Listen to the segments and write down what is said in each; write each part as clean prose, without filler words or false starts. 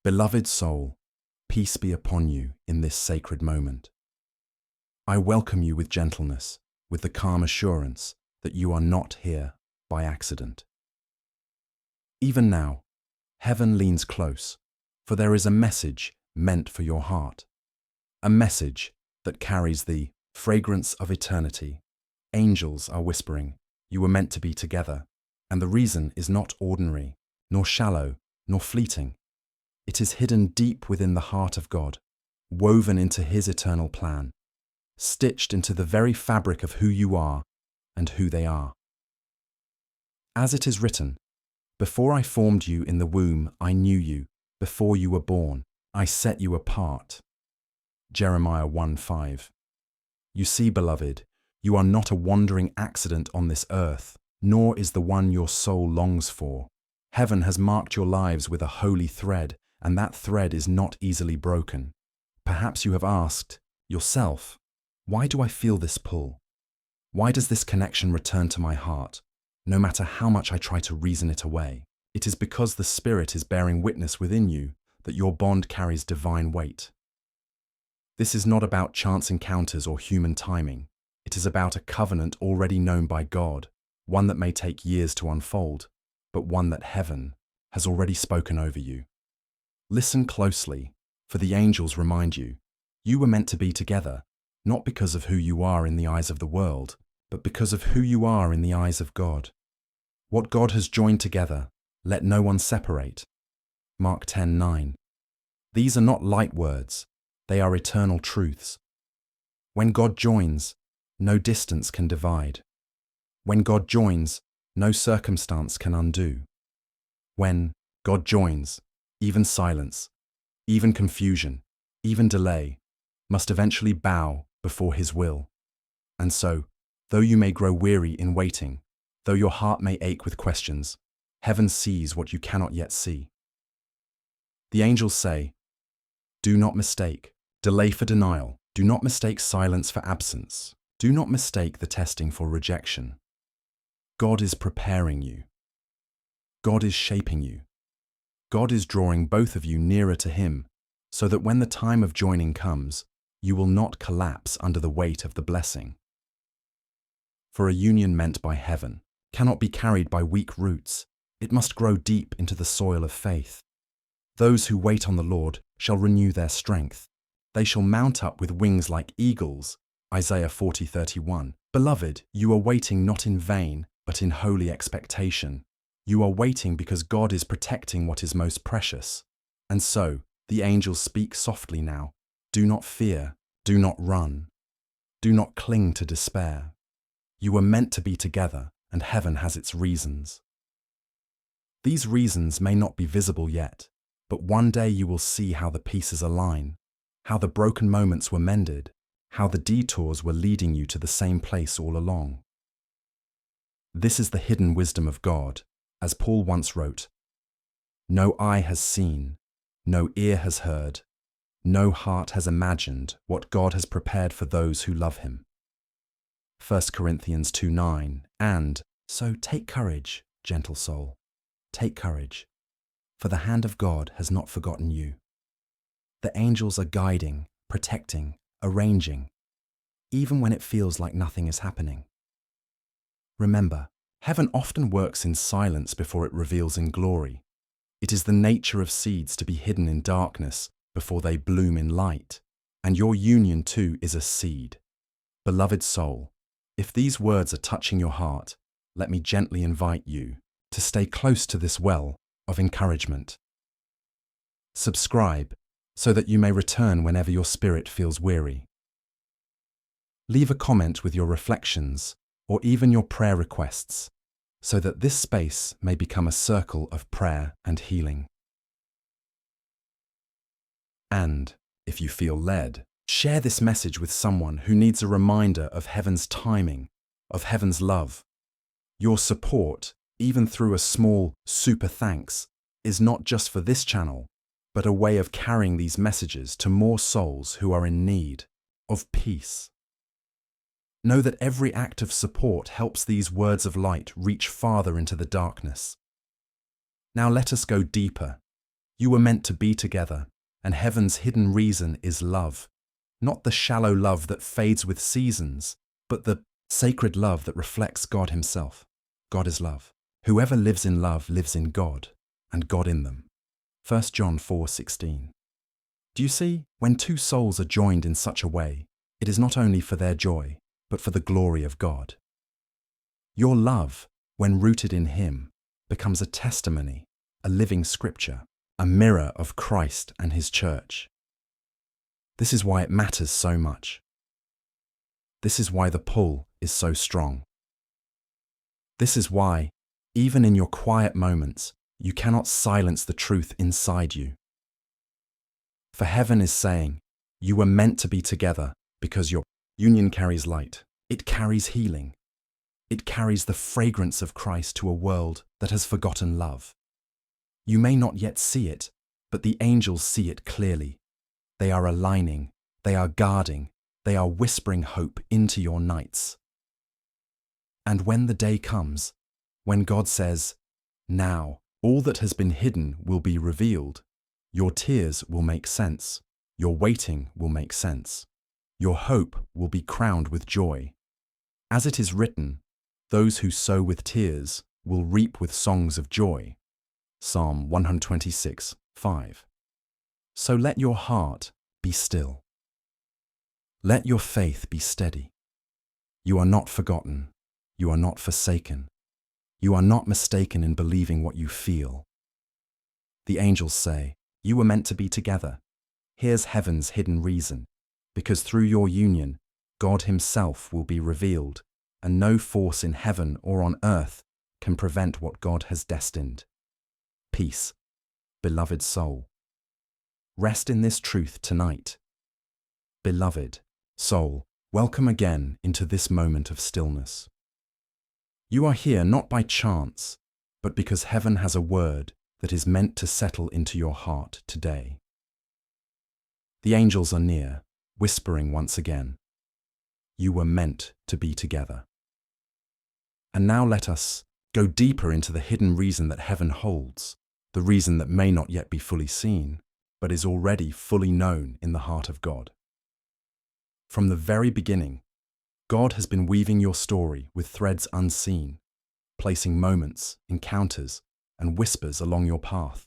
Beloved soul, peace be upon you in this sacred moment. I welcome you with gentleness, with the calm assurance that you are not here by accident. Even now, heaven leans close, for there is a message meant for your heart, a message that carries the fragrance of eternity. Angels are whispering, you were meant to be together, and the reason is not ordinary, nor shallow, nor fleeting. It is hidden deep within the heart of God, woven into His eternal plan, stitched into the very fabric of who you are and who they are. As it is written, before I formed you in the womb, I knew you. Before you were born, I set you apart. Jeremiah 1:5. You see, beloved, you are not a wandering accident on this earth, nor is the one your soul longs for. Heaven has marked your lives with a holy thread, and that thread is not easily broken. Perhaps you have asked yourself, why do I feel this pull? Why does this connection return to my heart, no matter how much I try to reason it away? It is because the Spirit is bearing witness within you that your bond carries divine weight. This is not about chance encounters or human timing. It is about a covenant already known by God, one that may take years to unfold, but one that heaven has already spoken over you. Listen closely, for the angels remind you, you were meant to be together, not because of who you are in the eyes of the world, but because of who you are in the eyes of God. What God has joined together, let no one separate. Mark 10:9. These are not light words, they are eternal truths. When God joins, no distance can divide. When God joins, no circumstance can undo. When God joins, even silence, even confusion, even delay, must eventually bow before His will. And so, though you may grow weary in waiting, though your heart may ache with questions, heaven sees what you cannot yet see. The angels say, do not mistake delay for denial. Do not mistake silence for absence. Do not mistake the testing for rejection. God is preparing you. God is shaping you. God is drawing both of you nearer to Him, so that when the time of joining comes, you will not collapse under the weight of the blessing. For a union meant by heaven cannot be carried by weak roots. It must grow deep into the soil of faith. Those who wait on the Lord shall renew their strength. They shall mount up with wings like eagles. Isaiah 40:31. Beloved, you are waiting not in vain, but in holy expectation. You are waiting because God is protecting what is most precious. And so, the angels speak softly now. Do not fear, do not run, do not cling to despair. You were meant to be together, and heaven has its reasons. These reasons may not be visible yet, but one day you will see how the pieces align, how the broken moments were mended, how the detours were leading you to the same place all along. This is the hidden wisdom of God, as Paul once wrote, no eye has seen, no ear has heard, no heart has imagined what God has prepared for those who love Him. 1 Corinthians 2:9. And so take courage, gentle soul, take courage, for the hand of God has not forgotten you. The angels are guiding, protecting, arranging, even when it feels like nothing is happening. Remember, heaven often works in silence before it reveals in glory. It is the nature of seeds to be hidden in darkness before they bloom in light, and your union too is a seed. Beloved soul, if these words are touching your heart, let me gently invite you to stay close to this well of encouragement. Subscribe so that you may return whenever your spirit feels weary. Leave a comment with your reflections or even your prayer requests, so that this space may become a circle of prayer and healing. And, if you feel led, share this message with someone who needs a reminder of heaven's timing, of heaven's love. Your support, even through a small super thanks, is not just for this channel, but a way of carrying these messages to more souls who are in need of peace. Know that every act of support helps these words of light reach farther into the darkness. Now let us go deeper, You were meant to be together, and heaven's hidden reason is love. Not the shallow love that fades with seasons, but the sacred love that reflects God himself. God is love. Whoever lives in love lives in God, and God in them. 1 John 4:16. Do you see, when two souls are joined in such a way, it is not only for their joy, but for the glory of God. Your love, when rooted in Him, becomes a testimony, a living scripture, a mirror of Christ and His church. This is why it matters so much. This is why the pull is so strong. This is why, even in your quiet moments, you cannot silence the truth inside you. For heaven is saying, you were meant to be together because your union carries light. It carries healing. It carries the fragrance of Christ to a world that has forgotten love. You may not yet see it, but the angels see it clearly. They are aligning, they are guarding, they are whispering hope into your nights. And when the day comes, when God says, now, all that has been hidden will be revealed, your tears will make sense, your waiting will make sense, your hope will be crowned with joy. As it is written, those who sow with tears will reap with songs of joy. Psalm 126:5. So let your heart be still. Let your faith be steady. You are not forgotten. You are not forsaken. You are not mistaken in believing what you feel. The angels say, you were meant to be together. Here's heaven's hidden reason, because through your union, God himself will be revealed, and no force in heaven or on earth can prevent what God has destined. Peace, beloved soul. Rest in this truth tonight. Beloved soul, welcome again into this moment of stillness. You are here not by chance, but because heaven has a word that is meant to settle into your heart today. The angels are near, whispering once again, you were meant to be together. And now let us go deeper into the hidden reason that heaven holds, the reason that may not yet be fully seen, but is already fully known in the heart of God. From the very beginning, God has been weaving your story with threads unseen, placing moments, encounters, and whispers along your path.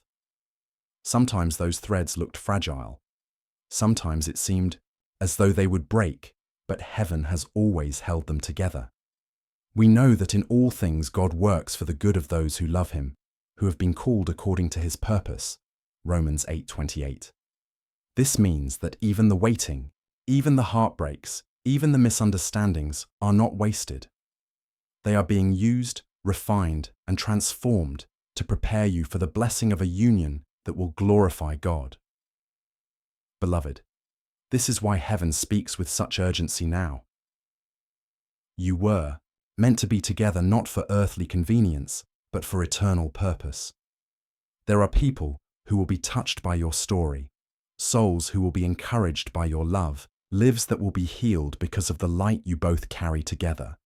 Sometimes those threads looked fragile. Sometimes it seemed as though they would break, but heaven has always held them together. We know that in all things God works for the good of those who love him, who have been called according to his purpose. Romans 8:28. This means that even the waiting, even the heartbreaks, even the misunderstandings are not wasted. They are being used, refined, and transformed to prepare you for the blessing of a union that will glorify God. Beloved, this is why heaven speaks with such urgency now. You were meant to be together not for earthly convenience, but for eternal purpose. There are people who will be touched by your story, souls who will be encouraged by your love, lives that will be healed because of the light you both carry together.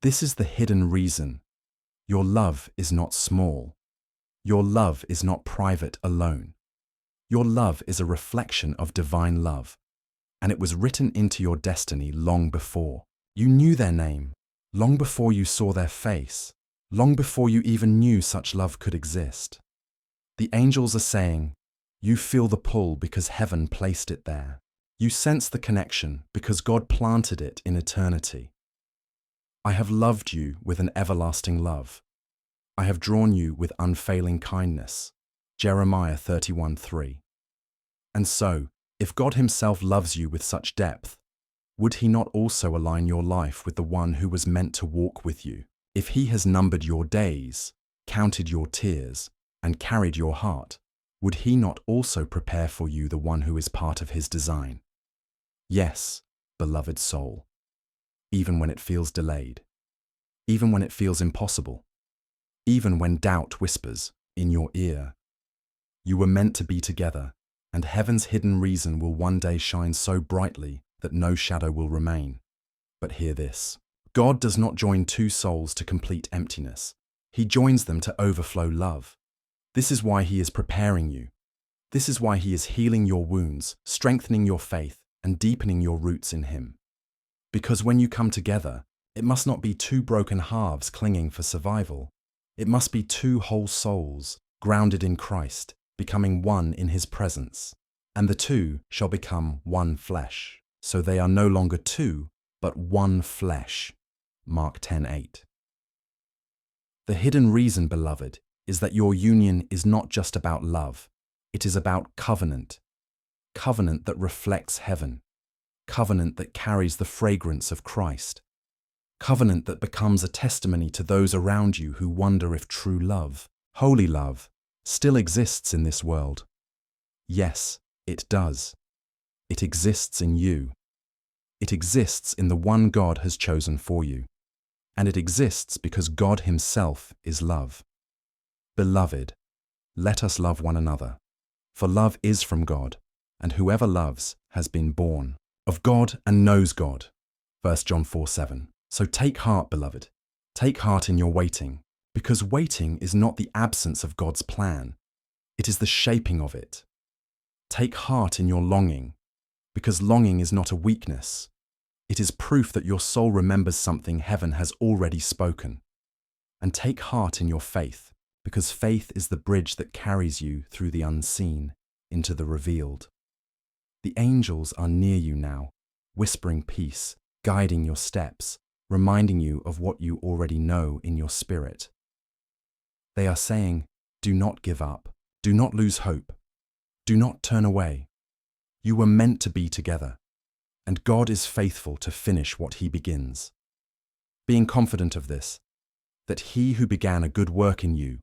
This is the hidden reason. Your love is not small. Your love is not private alone. Your love is a reflection of divine love, and it was written into your destiny long before. You knew their name, long before you saw their face, long before you even knew such love could exist. The angels are saying, you feel the pull because heaven placed it there. You sense the connection because God planted it in eternity. I have loved you with an everlasting love. I have drawn you with unfailing kindness. Jeremiah 31:3. And so, if God himself loves you with such depth, would he not also align your life with the one who was meant to walk with you? If he has numbered your days, counted your tears, and carried your heart, would he not also prepare for you the one who is part of his design? Yes, beloved soul, even when it feels delayed, even when it feels impossible, even when doubt whispers in your ear, you were meant to be together, and heaven's hidden reason will one day shine so brightly that no shadow will remain. But hear this. God does not join two souls to complete emptiness. He joins them to overflow love. This is why He is preparing you. This is why He is healing your wounds, strengthening your faith, and deepening your roots in Him. Because when you come together, it must not be two broken halves clinging for survival. It must be two whole souls, grounded in Christ, becoming one in His presence. And the two shall become one flesh. So they are no longer two, but one flesh. Mark 10:8. The hidden reason, beloved, is that your union is not just about love. It is about covenant. Covenant that reflects heaven. Covenant that carries the fragrance of Christ. Covenant that becomes a testimony to those around you who wonder if true love, holy love, still exists in this world. Yes, it does. It exists in you. It exists in the one God has chosen for you. And it exists because God Himself is love. Beloved, let us love one another. For love is from God, and whoever loves has been born of God and knows God. 1 John 4:7. So take heart, beloved. Take heart in your waiting, because waiting is not the absence of God's plan. It is the shaping of it. Take heart in your longing, because longing is not a weakness. It is proof that your soul remembers something heaven has already spoken. And take heart in your faith, because faith is the bridge that carries you through the unseen into the revealed. The angels are near you now, whispering peace, guiding your steps, reminding you of what you already know in your spirit. They are saying, do not give up, do not lose hope, do not turn away. You were meant to be together, and God is faithful to finish what He begins. Being confident of this, that He who began a good work in you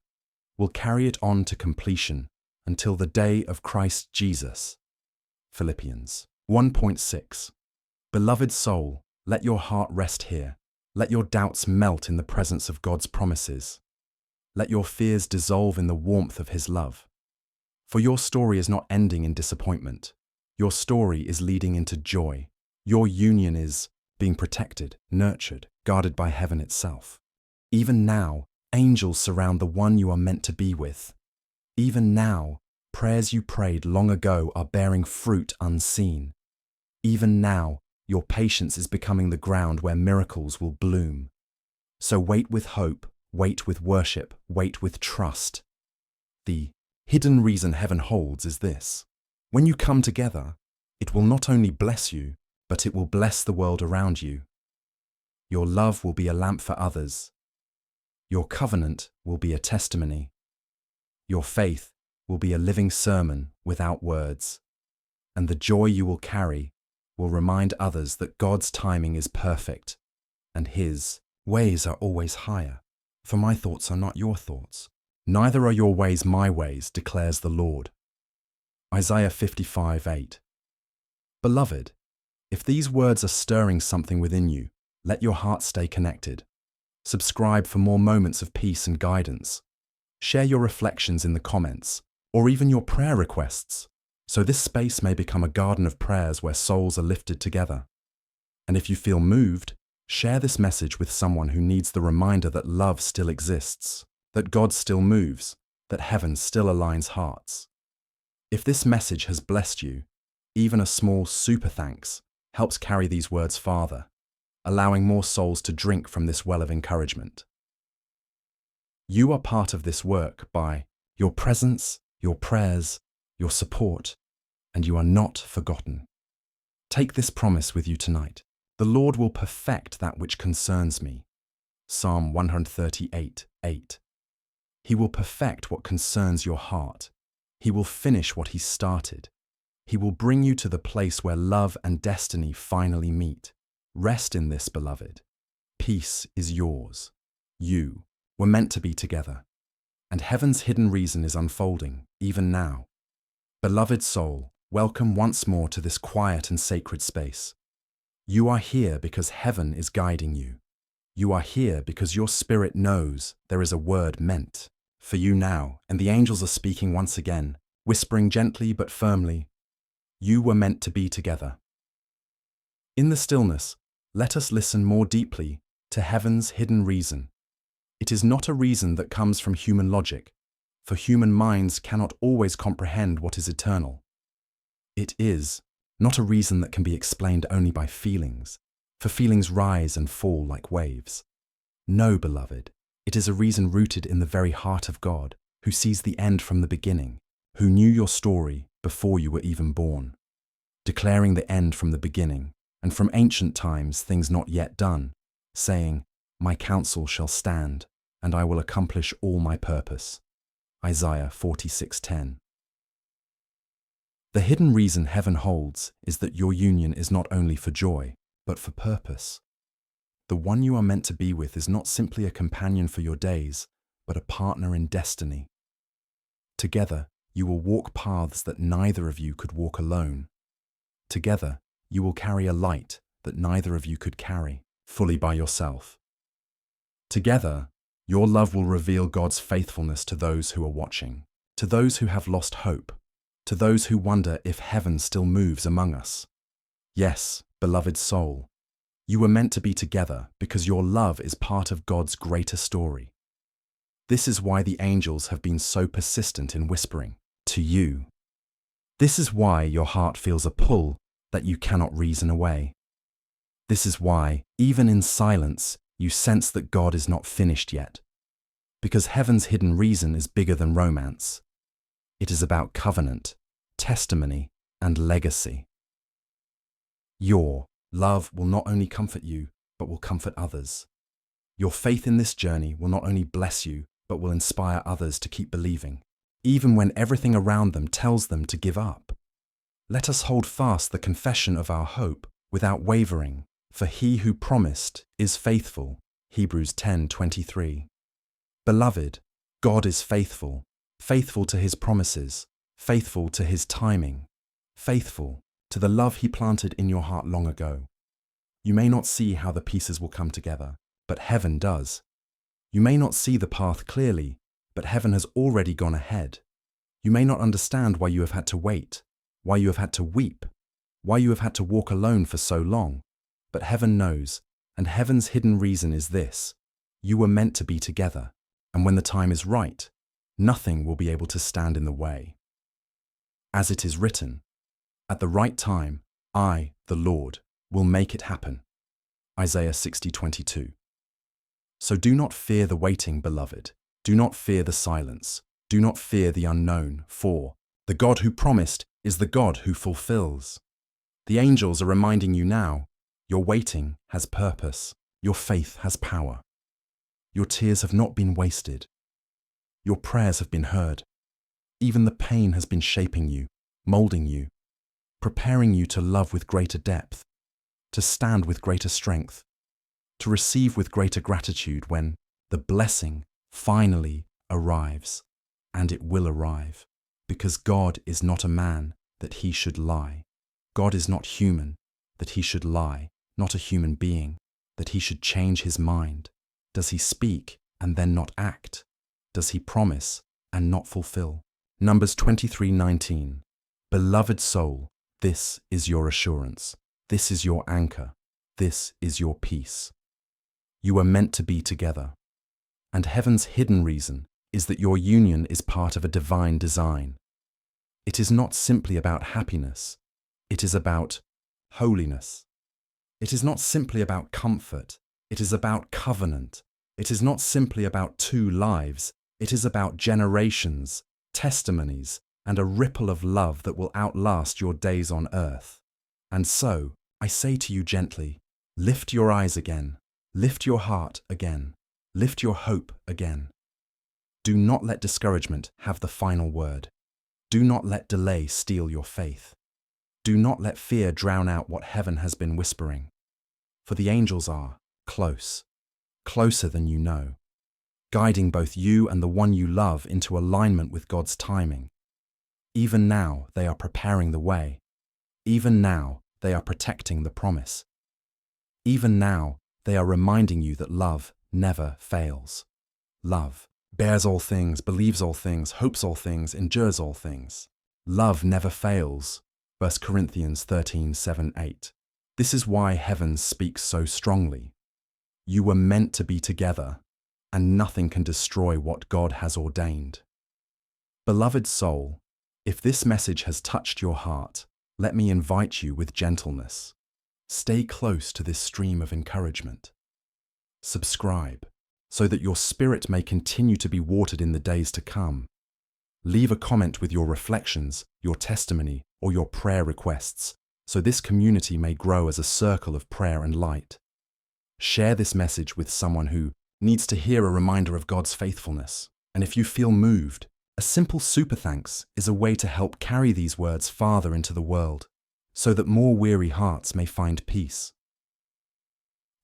will carry it on to completion until the day of Christ Jesus. Philippians 1:6. Beloved soul, let your heart rest here. Let your doubts melt in the presence of God's promises. Let your fears dissolve in the warmth of His love. For your story is not ending in disappointment. Your story is leading into joy. Your union is being protected, nurtured, guarded by heaven itself. Even now, angels surround the one you are meant to be with. Even now, prayers you prayed long ago are bearing fruit unseen. Even now, your patience is becoming the ground where miracles will bloom. So wait with hope, wait with worship, wait with trust. The hidden reason heaven holds is this. When you come together, it will not only bless you, but it will bless the world around you. Your love will be a lamp for others. Your covenant will be a testimony. Your faith will be a living sermon without words. And the joy you will carry will remind others that God's timing is perfect, and His ways are always higher. For my thoughts are not your thoughts. Neither are your ways my ways, declares the Lord. Isaiah 55:8. Beloved, if these words are stirring something within you, let your heart stay connected. Subscribe for more moments of peace and guidance. Share your reflections in the comments, or even your prayer requests, so this space may become a garden of prayers where souls are lifted together. And if you feel moved, share this message with someone who needs the reminder that love still exists, that God still moves, that heaven still aligns hearts. If this message has blessed you, even a small super thanks helps carry these words farther, allowing more souls to drink from this well of encouragement. You are part of this work by your presence, your prayers, your support, and you are not forgotten. Take this promise with you tonight. The Lord will perfect that which concerns me. Psalm 138:8. He will perfect what concerns your heart. He will finish what He started. He will bring you to the place where love and destiny finally meet. Rest in this, beloved. Peace is yours. You were meant to be together, and heaven's hidden reason is unfolding, even now. Beloved soul, welcome once more to this quiet and sacred space. You are here because heaven is guiding you. You are here because your spirit knows there is a word meant for you now, and the angels are speaking once again, whispering gently but firmly. You were meant to be together. In the stillness, let us listen more deeply to heaven's hidden reason. It is not a reason that comes from human logic, for human minds cannot always comprehend what is eternal. It is not a reason that can be explained only by feelings, for feelings rise and fall like waves. No, beloved, it is a reason rooted in the very heart of God, who sees the end from the beginning, who knew your story before you were even born, declaring the end from the beginning, and from ancient times things not yet done, saying, "My counsel shall stand, and I will accomplish all my purpose." Isaiah 46:10. The hidden reason heaven holds is that your union is not only for joy, but for purpose. The one you are meant to be with is not simply a companion for your days, but a partner in destiny. Together, you will walk paths that neither of you could walk alone. Together, you will carry a light that neither of you could carry fully by yourself. Together, your love will reveal God's faithfulness to those who are watching, to those who have lost hope, to those who wonder if heaven still moves among us. Yes, beloved soul, you were meant to be together because your love is part of God's greater story. This is why the angels have been so persistent in whispering to you. This is why your heart feels a pull that you cannot reason away. This is why, even in silence, you sense that God is not finished yet. Because heaven's hidden reason is bigger than romance. It is about covenant, testimony, and legacy. Your love will not only comfort you, but will comfort others. Your faith in this journey will not only bless you, but will inspire others to keep believing, even when everything around them tells them to give up. Let us hold fast the confession of our hope without wavering, for he who promised is faithful. Hebrews 10:23. Beloved, God is faithful, faithful to his promises, faithful to his timing, faithful to the love he planted in your heart long ago. You may not see how the pieces will come together, but heaven does. You may not see the path clearly, but heaven has already gone ahead. You may not understand why you have had to wait, why you have had to weep, why you have had to walk alone for so long, but heaven knows, and heaven's hidden reason is this: you were meant to be together, and when the time is right, nothing will be able to stand in the way. As it is written, at the right time, I, the Lord, will make it happen. Isaiah 60:22. So do not fear the waiting, beloved. Do not fear the silence. Do not fear the unknown, for the God who promised is the God who fulfills. The angels are reminding you now, your waiting has purpose. Your faith has power. Your tears have not been wasted. Your prayers have been heard. Even the pain has been shaping you, molding you, preparing you to love with greater depth, to stand with greater strength, to receive with greater gratitude when the blessing finally arrives, and it will arrive, because God is not a man that he should lie. God is not human that he should lie, not a human being that he should change his mind. Does he speak and then not act? Does he promise and not fulfill? Numbers 23:19. Beloved soul, this is your assurance. This is your anchor. This is your peace. You are meant to be together. And heaven's hidden reason is that your union is part of a divine design. It is not simply about happiness. It is about holiness. It is not simply about comfort. It is about covenant. It is not simply about two lives. It is about generations, testimonies, and a ripple of love that will outlast your days on earth. And so, I say to you gently, lift your eyes again, lift your heart again, lift your hope again. Do not let discouragement have the final word. Do not let delay steal your faith. Do not let fear drown out what heaven has been whispering. For the angels are close, closer than you know, guiding both you and the one you love into alignment with God's timing. Even now, they are preparing the way. Even now, they are protecting the promise. Even now, they are reminding you that love never fails. Love bears all things, believes all things, hopes all things, endures all things. Love never fails. 1 Corinthians 13:7-8. This is why heaven speaks so strongly. You were meant to be together, and nothing can destroy what God has ordained. Beloved soul, if this message has touched your heart, let me invite you with gentleness. Stay close to this stream of encouragement. Subscribe, so that your spirit may continue to be watered in the days to come. Leave a comment with your reflections, your testimony, or your prayer requests, so this community may grow as a circle of prayer and light. Share this message with someone who needs to hear a reminder of God's faithfulness. And if you feel moved, a simple super thanks is a way to help carry these words farther into the world, so that more weary hearts may find peace.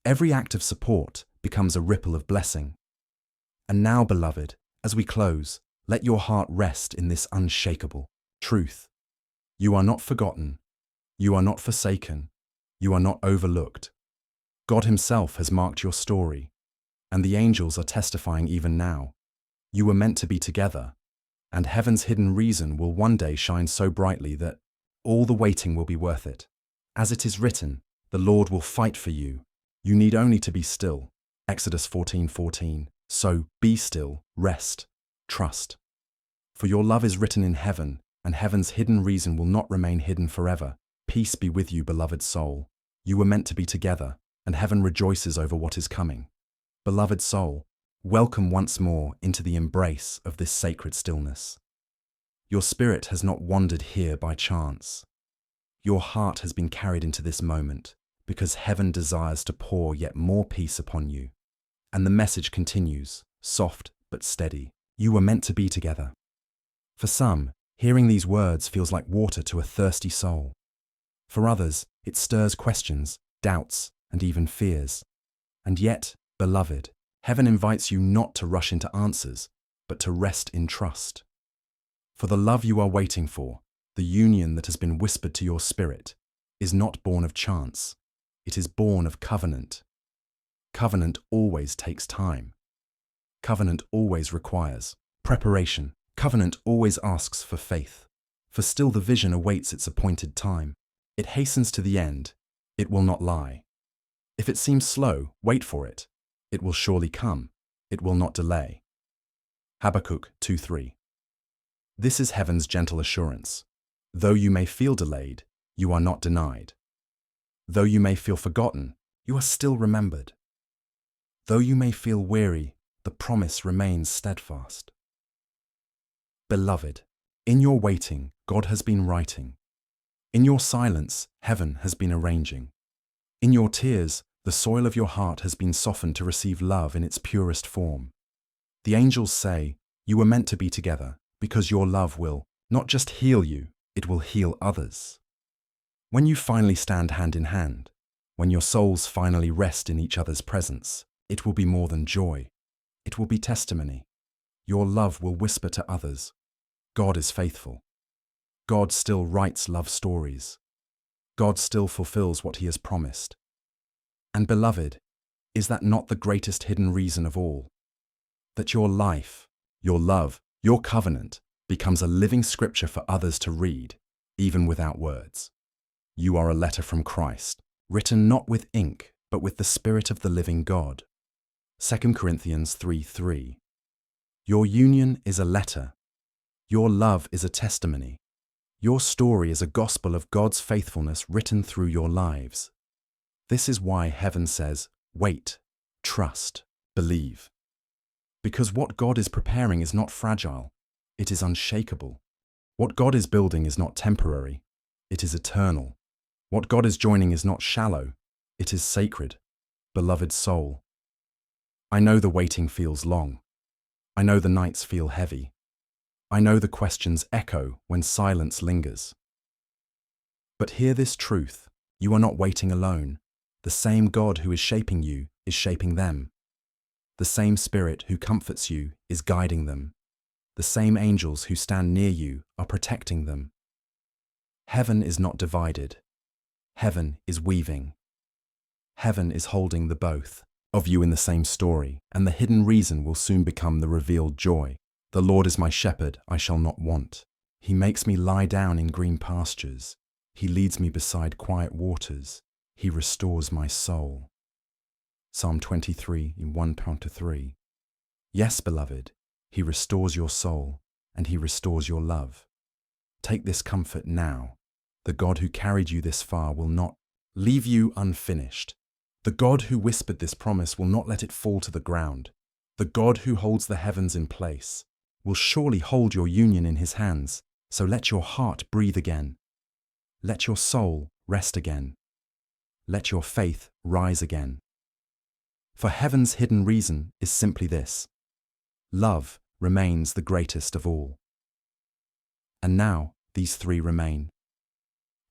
Every act of support becomes a ripple of blessing. And now, beloved, as we close, let your heart rest in this unshakable truth. You are not forgotten. You are not forsaken. You are not overlooked. God Himself has marked your story, and the angels are testifying even now. You were meant to be together, and heaven's hidden reason will one day shine so brightly that all the waiting will be worth it. As it is written, the Lord will fight for you. You need only to be still. Exodus 14:14. So be still, rest, trust. For your love is written in heaven, and heaven's hidden reason will not remain hidden forever. Peace be with you, beloved soul. You were meant to be together, and heaven rejoices over what is coming. Beloved soul, welcome once more into the embrace of this sacred stillness. Your spirit has not wandered here by chance. Your heart has been carried into this moment because heaven desires to pour yet more peace upon you. And the message continues, soft but steady. You were meant to be together. For some, hearing these words feels like water to a thirsty soul. For others, it stirs questions, doubts, and even fears. And yet, beloved, heaven invites you not to rush into answers, but to rest in trust. For the love you are waiting for, the union that has been whispered to your spirit, is not born of chance. It is born of covenant. Covenant always takes time. Covenant always requires preparation. Covenant always asks for faith. For still the vision awaits its appointed time. It hastens to the end. It will not lie. If it seems slow, wait for it. It will surely come. It will not delay. Habakkuk 2:3. This is heaven's gentle assurance. Though you may feel delayed, you are not denied. Though you may feel forgotten, you are still remembered. Though you may feel weary, the promise remains steadfast. Beloved, in your waiting, God has been writing. In your silence, heaven has been arranging. In your tears, the soil of your heart has been softened to receive love in its purest form. The angels say, you were meant to be together, because your love will not just heal you, it will heal others. When you finally stand hand in hand, when your souls finally rest in each other's presence, it will be more than joy. It will be testimony. Your love will whisper to others, God is faithful. God still writes love stories. God still fulfills what He has promised. And beloved, is that not the greatest hidden reason of all? That your life, your love, your covenant becomes a living scripture for others to read, even without words. You are a letter from Christ, written not with ink, but with the Spirit of the living God. 2 Corinthians 3:3. Your union is a letter. Your love is a testimony. Your story is a gospel of God's faithfulness written through your lives. This is why heaven says, wait, trust, believe. Because what God is preparing is not fragile, it is unshakable. What God is building is not temporary, it is eternal. What God is joining is not shallow, it is sacred. Beloved soul, I know the waiting feels long. I know the nights feel heavy. I know the questions echo when silence lingers. But hear this truth, you are not waiting alone. The same God who is shaping you is shaping them. The same Spirit who comforts you is guiding them. The same angels who stand near you are protecting them. Heaven is not divided. Heaven is weaving. Heaven is holding the both of you in the same story, and the hidden reason will soon become the revealed joy. The Lord is my shepherd, I shall not want. He makes me lie down in green pastures. He leads me beside quiet waters. He restores my soul. Psalm 23 in 1-3. Yes, beloved, He restores your soul. and He restores your love. Take this comfort now. The God who carried you this far will not leave you unfinished. The God who whispered this promise will not let it fall to the ground. The God who holds the heavens in place will surely hold your union in His hands. So let your heart breathe again. Let your soul rest again. Let your faith rise again. For heaven's hidden reason is simply this: love remains the greatest of all. And now these three remain: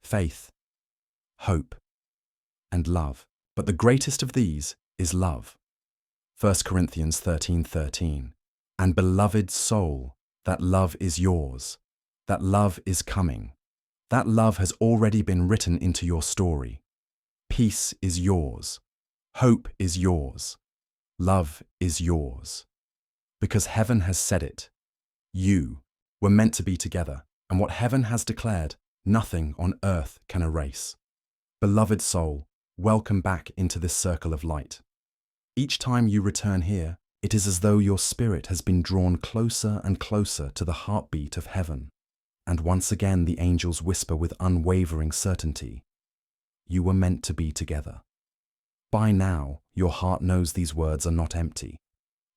faith, hope, and love. But the greatest of these is love. 1 Corinthians 13:13. And beloved soul, that love is yours. That love is coming. That love has already been written into your story. Peace is yours. Hope is yours. Love is yours. Because heaven has said it. You were meant to be together, and what heaven has declared, nothing on earth can erase. Beloved soul, welcome back into this circle of light. Each time you return here, it is as though your spirit has been drawn closer and closer to the heartbeat of heaven. And once again the angels whisper with unwavering certainty, you were meant to be together. By now, your heart knows these words are not empty.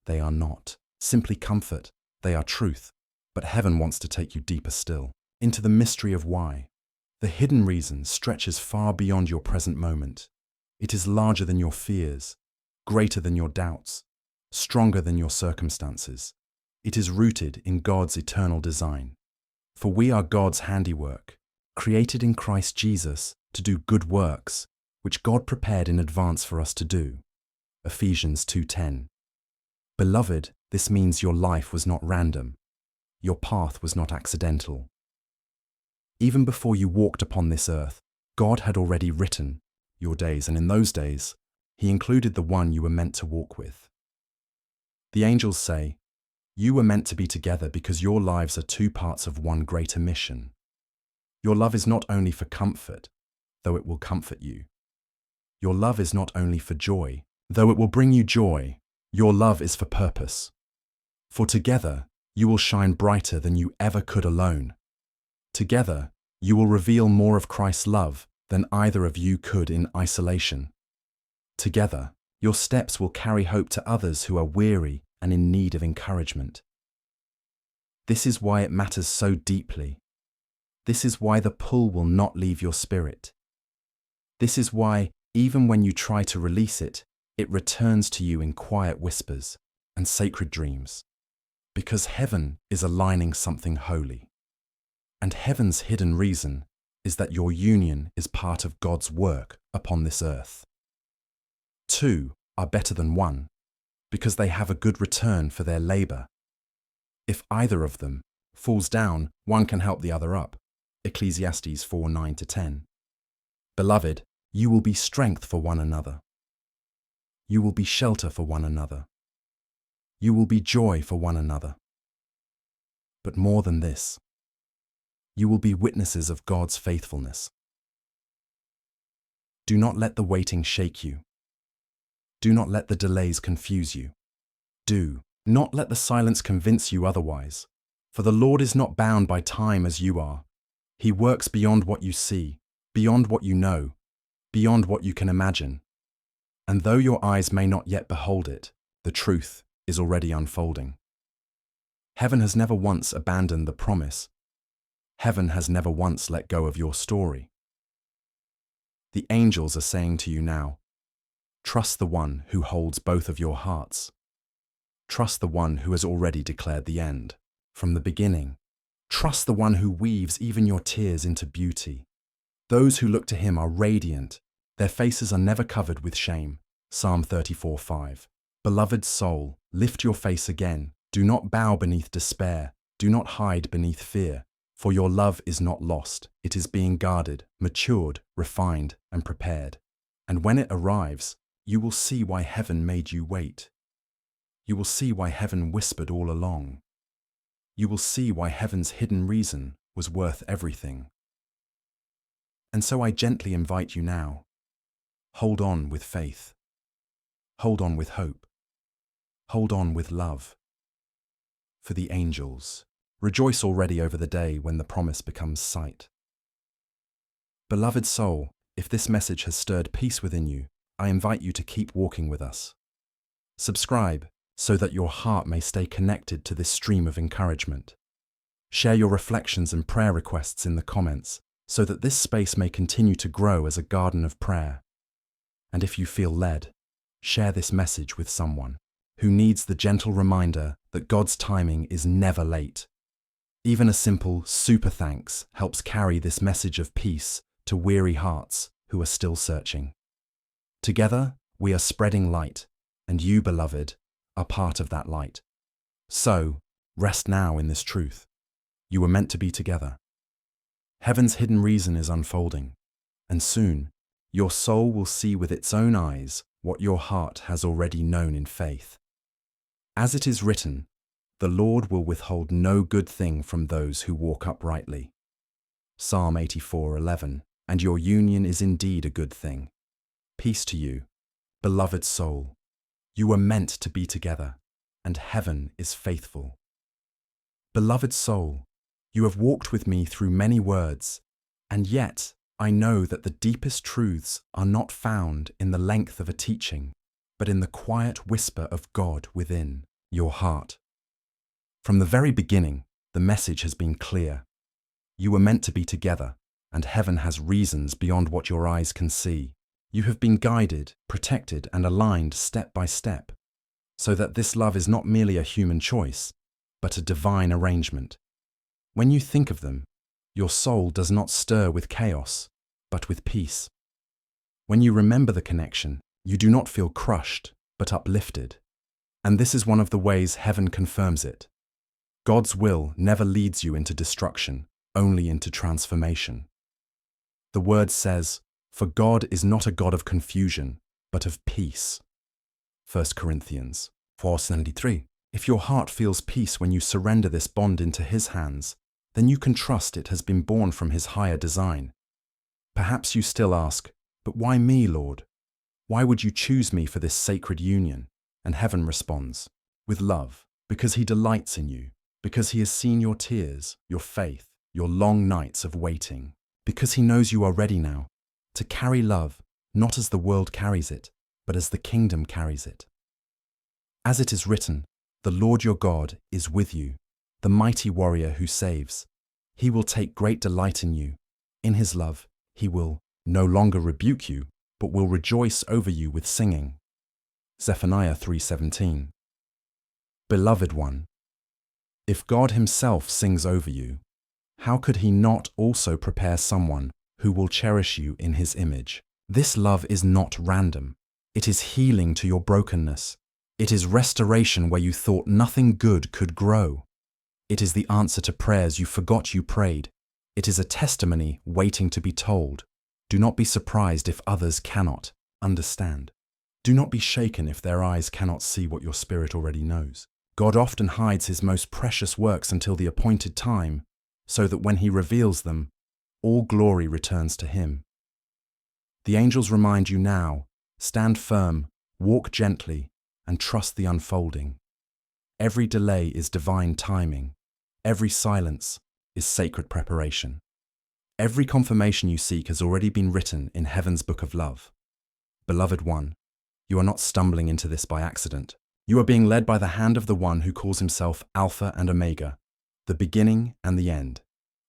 They are not simply comfort, they are truth. But heaven wants to take you deeper still, into the mystery of why. The hidden reason stretches far beyond your present moment. It is larger than your fears, greater than your doubts, stronger than your circumstances. It is rooted in God's eternal design. For we are God's handiwork, created in Christ Jesus to do good works, which God prepared in advance for us to do. Ephesians 2:10. Beloved, this means your life was not random. Your path was not accidental. Even before you walked upon this earth, God had already written your days, and in those days, He included the one you were meant to walk with. The angels say, you were meant to be together because your lives are two parts of one greater mission. Your love is not only for comfort, though it will comfort you. Your love is not only for joy, though it will bring you joy. Your love is for purpose. For together, you will shine brighter than you ever could alone. Together, you will reveal more of Christ's love than either of you could in isolation. Together, your steps will carry hope to others who are weary and in need of encouragement. This is why it matters so deeply. This is why the pull will not leave your spirit. This is why, even when you try to release it, it returns to you in quiet whispers and sacred dreams. Because heaven is aligning something holy. And heaven's hidden reason is that your union is part of God's work upon this earth. Two are better than one, because they have a good return for their labor. If either of them falls down, one can help the other up. Ecclesiastes 4:9-10. Beloved, you will be strength for one another. You will be shelter for one another. You will be joy for one another. But more than this, you will be witnesses of God's faithfulness. Do not let the waiting shake you. Do not let the delays confuse you. Do not let the silence convince you otherwise. For the Lord is not bound by time as you are. He works beyond what you see, beyond what you know, beyond what you can imagine. And though your eyes may not yet behold it, the truth is already unfolding. Heaven has never once abandoned the promise. Heaven has never once let go of your story. The angels are saying to you now, trust the one who holds both of your hearts. Trust the one who has already declared the end from the beginning. Trust the one who weaves even your tears into beauty. Those who look to him are radiant. Their faces are never covered with shame. Psalm 34:5. Beloved soul, lift your face again. Do not bow beneath despair. Do not hide beneath fear. For your love is not lost. It is being guarded, matured, refined, and prepared. And when it arrives, you will see why heaven made you wait. You will see why heaven whispered all along. You will see why heaven's hidden reason was worth everything. And so I gently invite you now, hold on with faith. Hold on with hope. Hold on with love. For the angels Rejoice already over the day when the promise becomes sight. Beloved soul, if this message has stirred peace within you, I invite you to keep walking with us. Subscribe so that your heart may stay connected to this stream of encouragement. Share your reflections and prayer requests in the comments so that this space may continue to grow as a garden of prayer. And if you feel led, share this message with someone who needs the gentle reminder that God's timing is never late. Even a simple super thanks helps carry this message of peace to weary hearts who are still searching. Together, we are spreading light, and you, beloved, are part of that light. So, rest now in this truth. You were meant to be together. Heaven's hidden reason is unfolding, and soon, your soul will see with its own eyes what your heart has already known in faith. As it is written, the Lord will withhold no good thing from those who walk uprightly. Psalm 84:11, and your union is indeed a good thing. Peace to you, beloved soul. You were meant to be together, and heaven is faithful. Beloved soul, you have walked with me through many words, and yet I know that the deepest truths are not found in the length of a teaching, but in the quiet whisper of God within your heart. From the very beginning, the message has been clear. You were meant to be together, and heaven has reasons beyond what your eyes can see. You have been guided, protected, and aligned step by step, so that this love is not merely a human choice, but a divine arrangement. When you think of them, your soul does not stir with chaos, but with peace. When you remember the connection, you do not feel crushed, but uplifted. And this is one of the ways heaven confirms it. God's will never leads you into destruction, only into transformation. The word says, "For God is not a God of confusion, but of peace." 1 Corinthians 4:73. If your heart feels peace when you surrender this bond into His hands, then you can trust it has been born from His higher design. Perhaps you still ask, "But why me, Lord? Why would you choose me for this sacred union?" And heaven responds, "With love, because He delights in you, because He has seen your tears, your faith, your long nights of waiting, because He knows you are ready now to carry love, not as the world carries it, but as the kingdom carries it. As it is written, the Lord your God is with you, the mighty warrior who saves. He will take great delight in you. In His love, He will no longer rebuke you, but will rejoice over you with singing. Zephaniah 3:17. Beloved one, if God Himself sings over you, how could He not also prepare someone who will cherish you in His image? This love is not random. It is healing to your brokenness. It is restoration where you thought nothing good could grow. It is the answer to prayers you forgot you prayed. It is a testimony waiting to be told. Do not be surprised if others cannot understand. Do not be shaken if their eyes cannot see what your spirit already knows. God often hides His most precious works until the appointed time, so that when He reveals them, all glory returns to Him. The angels remind you now, stand firm, walk gently, and trust the unfolding. Every delay is divine timing. Every silence is sacred preparation. Every confirmation you seek has already been written in heaven's book of love. Beloved one, you are not stumbling into this by accident. You are being led by the hand of the one who calls Himself Alpha and Omega, the beginning and the end.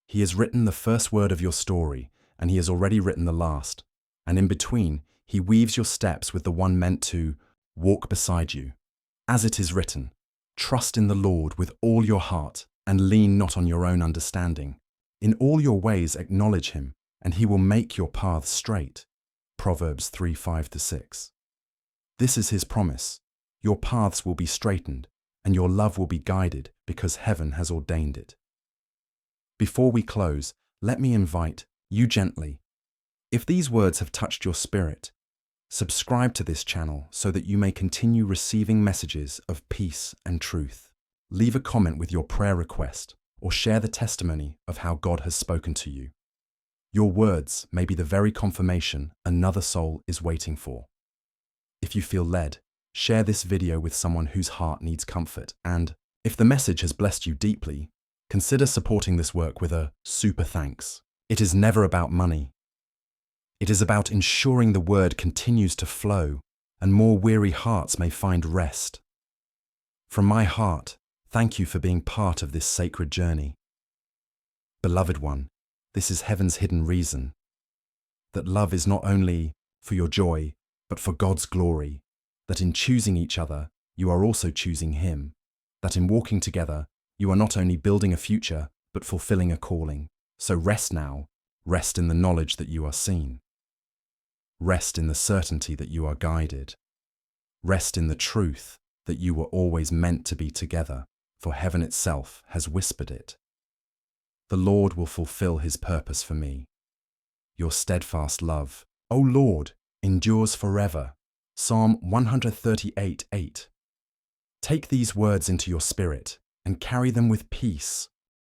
He has written the first word of your story, and He has already written the last. And in between, He weaves your steps with the one meant to walk beside you. As it is written, trust in the Lord with all your heart, and lean not on your own understanding. In all your ways acknowledge Him, and He will make your paths straight. Proverbs 3:5-6. This is His promise. Your paths will be straightened, and your love will be guided because heaven has ordained it. Before we close, let me invite you gently. If these words have touched your spirit, subscribe to this channel so that you may continue receiving messages of peace and truth. Leave a comment with your prayer request or share the testimony of how God has spoken to you. Your words may be the very confirmation another soul is waiting for. If you feel led, share this video with someone whose heart needs comfort, and if the message has blessed you deeply, consider supporting this work with a super thanks. It is never about money. It is about ensuring the word continues to flow and more weary hearts may find rest. From my heart, thank you for being part of this sacred journey. Beloved one, this is heaven's hidden reason. That love is not only for your joy, but for God's glory. That in choosing each other, you are also choosing Him. That in walking together, you are not only building a future, but fulfilling a calling. So rest now. Rest in the knowledge that you are seen. Rest in the certainty that you are guided. Rest in the truth that you were always meant to be together, for heaven itself has whispered it. The Lord will fulfill His purpose for me. Your steadfast love, O Lord, endures forever. Psalm 138:8. Take these words into your spirit and carry them with peace,